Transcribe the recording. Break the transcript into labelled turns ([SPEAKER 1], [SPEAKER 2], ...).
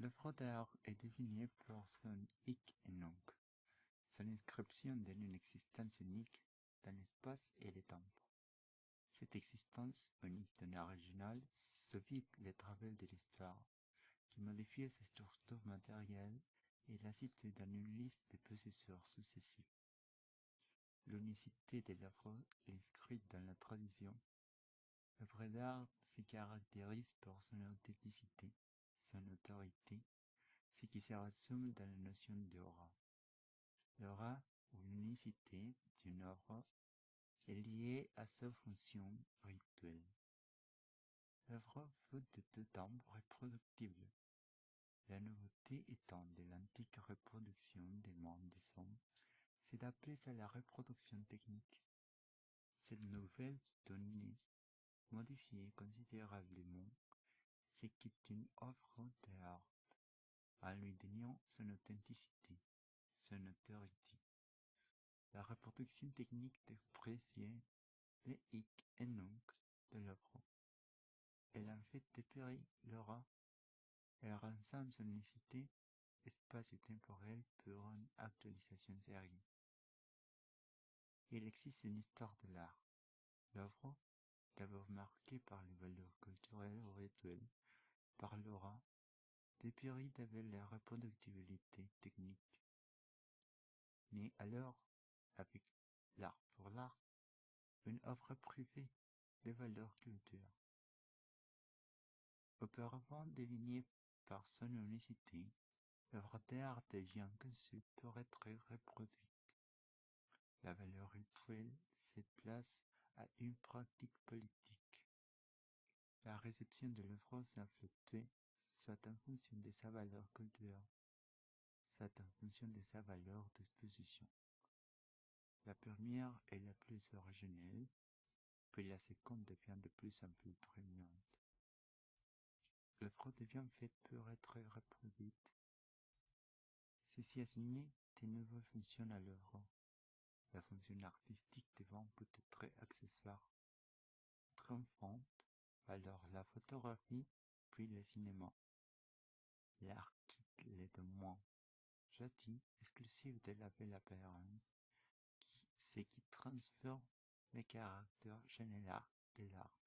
[SPEAKER 1] L'œuvre d'art est définie par son hic et nunc, son inscription dans une existence unique dans l'espace et le temps. Cette existence unique d'un original sauve les travaux de l'histoire, qui modifie ses structures matérielles et la situe dans une liste de possesseurs successifs. L'unicité de l'œuvre inscrite dans la tradition. L'œuvre d'art se caractérise par son authenticité, son autorité, ce qui se résume dans la notion d'aura. L'aura ou l'unicité d'une œuvre est liée à sa fonction rituelle. L'œuvre fut de tout temps reproductible. La nouveauté étant de l'antique reproduction des mains des hommes, s'adapter à la reproduction technique. Cette nouvelle donnée modifie considérablement ce qu'est une œuvre d'art, en lui donnant son authenticité, son autorité. La reproduction technique d'apprécier le hic et nunc de l'œuvre. Elle en fait dépérir l'aura. Elle rassemble son unicité espacio-temporelle pour une actualisation sérieuse. Il existe une histoire de l'art. L'œuvre, d'abord marquée par les valeurs culturelles ou rituelles, par l'aura, dépérit avec la reproductibilité technique. Mais alors, avec l'art pour l'art, une œuvre privée des valeurs culturelles. Auparavant désignée par son unicité, l'œuvre d'art devient conçue pour être reproduite. La valeur rituelle se place à une pratique politique. La réception de l'œuvre s'effectue soit en fonction de sa valeur culturelle, soit en fonction de sa valeur d'exposition. La première est la plus originelle, puis la seconde devient de plus en plus prégnante. L'œuvre devient faite pour être reproduite. Ceci assigné de nouvelles fonctions à l'œuvre. La fonction artistique devient peut-être accessoire, triomphante, alors la photographie, puis le cinéma. L'art quitte les domaines jetés exclusifs de la belle apparence, ce qui transforme le caractère général de l'art.